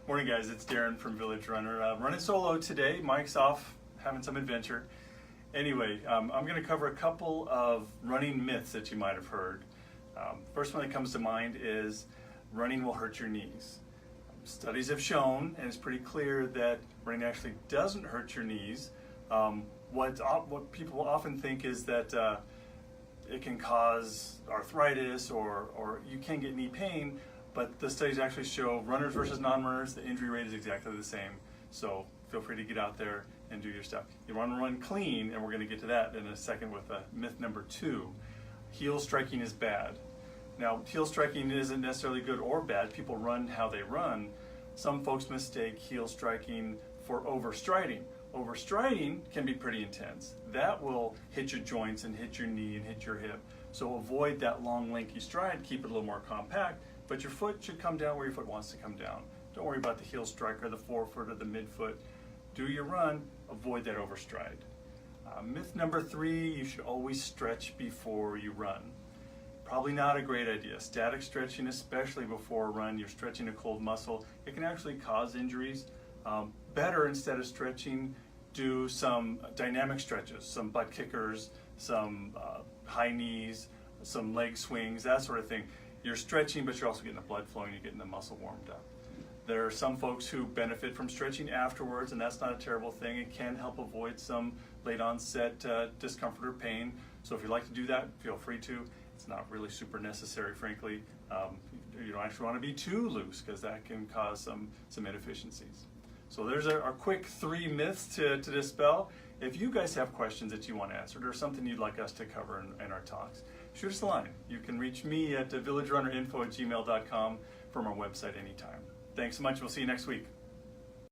Morning guys, it's Darren from Village Runner. Running solo today, Mike's off having some adventure. Anyway, I'm going to cover a couple of running myths that you might have heard. First one that comes to mind is running will hurt your knees. Studies have shown, and it's pretty clear, that running actually doesn't hurt your knees. What people often think is that it can cause arthritis or you can get knee pain, but the studies actually show runners versus non-runners, the injury rate is exactly the same. So feel free to get out there and do your stuff. You want to run clean, and we're going to get to that in a second with myth number 2. Heel striking is bad. Now, heel striking isn't necessarily good or bad. People run how they run. Some folks mistake heel striking for overstriding. Overstriding can be pretty intense. That will hit your joints and hit your knee and hit your hip. So avoid that long, lanky stride. Keep it a little more compact, but your foot should come down where your foot wants to come down. Don't worry about the heel strike or the forefoot or the midfoot. Do your run, avoid that overstride. Myth number 3, you should always stretch before you run. Probably not a great idea. Static stretching, especially before a run, you're stretching a cold muscle. It can actually cause injuries. Better, instead of stretching, do some dynamic stretches, some butt kickers, some high knees, some leg swings, that sort of thing. You're stretching, but you're also getting the blood flowing, you're getting the muscle warmed up. There are some folks who benefit from stretching afterwards, and that's not a terrible thing. It can help avoid some late onset discomfort or pain. So if you like to do that, feel free to. It's not really super necessary, frankly. You don't actually want to be too loose, because that can cause some inefficiencies. So there's our quick 3 myths to dispel. If you guys have questions that you want answered or something you'd like us to cover in our talks, shoot us a line. You can reach me at villagerunnerinfo@gmail.com from our website anytime. Thanks so much. We'll see you next week.